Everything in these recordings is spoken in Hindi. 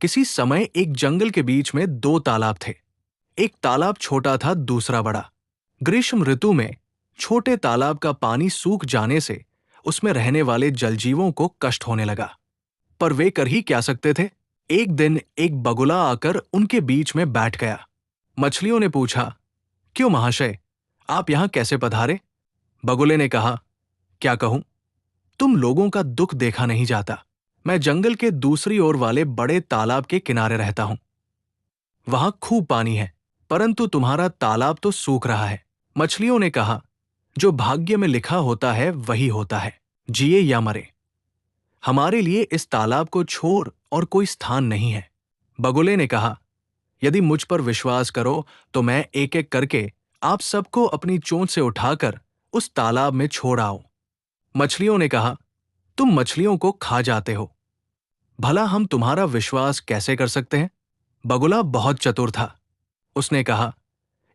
किसी समय एक जंगल के बीच में दो तालाब थे। एक तालाब छोटा था, दूसरा बड़ा। ग्रीष्म ऋतु में छोटे तालाब का पानी सूख जाने से उसमें रहने वाले जलजीवों को कष्ट होने लगा। पर वे कर ही क्या सकते थे। एक दिन एक बगुला आकर उनके बीच में बैठ गया। मछलियों ने पूछा, क्यों महाशय, आप यहां कैसे पधारे? बगुले ने कहा, क्या कहूं, तुम लोगों का दुख देखा नहीं जाता। मैं जंगल के दूसरी ओर वाले बड़े तालाब के किनारे रहता हूं। वहां खूब पानी है, परंतु तुम्हारा तालाब तो सूख रहा है। मछलियों ने कहा, जो भाग्य में लिखा होता है वही होता है, जिए या मरे। हमारे लिए इस तालाब को छोड़ और कोई स्थान नहीं है। बगुले ने कहा, यदि मुझ पर विश्वास करो तो मैं एक एक करके आप सबको अपनी चोंच से उठाकर उस तालाब में छोड़ आओ। मछलियों ने कहा, तुम मछलियों को खा जाते हो, भला हम तुम्हारा विश्वास कैसे कर सकते हैं? बगुला बहुत चतुर था। उसने कहा,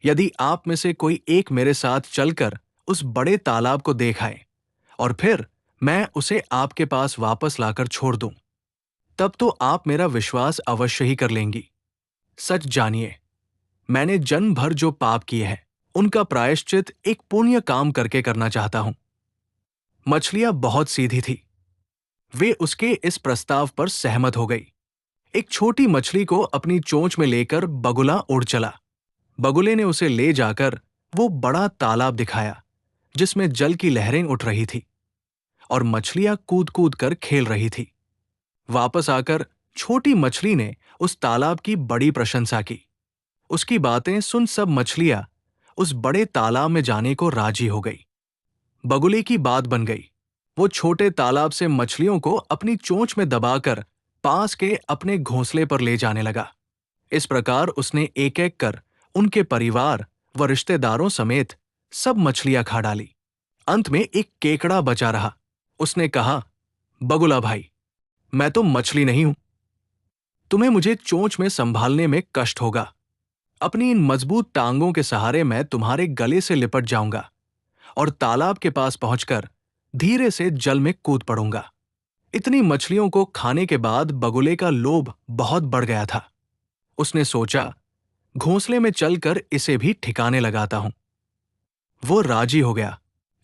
यदि आप में से कोई एक मेरे साथ चलकर उस बड़े तालाब को देख आए और फिर मैं उसे आपके पास वापस लाकर छोड़ दूं, तब तो आप मेरा विश्वास अवश्य ही कर लेंगी। सच जानिए, मैंने जन्म भर जो पाप किए हैं उनका प्रायश्चित एक पुण्य काम करके करना चाहता हूं। मछलियां बहुत सीधी थी। वे उसके इस प्रस्ताव पर सहमत हो गई। एक छोटी मछली को अपनी चोंच में लेकर बगुला उड़ चला। बगुले ने उसे ले जाकर वो बड़ा तालाब दिखाया जिसमें जल की लहरें उठ रही थी और मछलियां कूद कूद कर खेल रही थी। वापस आकर छोटी मछली ने उस तालाब की बड़ी प्रशंसा की। उसकी बातें सुन सब मछलियां उस बड़े तालाब में जाने को राजी हो गई। बगुले की बात बन गई। वो छोटे तालाब से मछलियों को अपनी चोंच में दबाकर पास के अपने घोंसले पर ले जाने लगा। इस प्रकार उसने एक एक कर उनके परिवार व रिश्तेदारों समेत सब मछलियां खा डाली। अंत में एक केकड़ा बचा रहा। उसने कहा, बगुला भाई, मैं तो मछली नहीं हूं, तुम्हें मुझे चोंच में संभालने में कष्ट होगा। अपनी इन मजबूत टांगों के सहारे मैं तुम्हारे गले से लिपट जाऊंगा और तालाब के पास पहुंचकर धीरे से जल में कूद पड़ूंगा। इतनी मछलियों को खाने के बाद बगुले का लोभ बहुत बढ़ गया था। उसने सोचा, घोंसले में चलकर इसे भी ठिकाने लगाता हूं। वो राजी हो गया।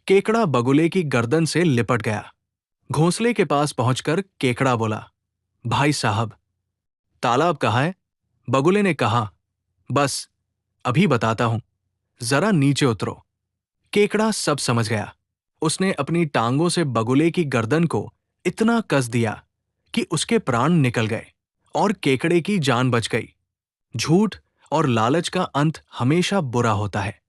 केकड़ा बगुले की गर्दन से लिपट गया। घोंसले के पास पहुंचकर केकड़ा बोला, भाई साहब, तालाब कहाँ है? बगुले ने कहा, बस अभी बताता हूं, जरा नीचे उतरो। केकड़ा सब समझ गया। उसने अपनी टांगों से बगुले की गर्दन को इतना कस दिया कि उसके प्राण निकल गए और केकड़े की जान बच गई। झूठ और लालच का अंत हमेशा बुरा होता है।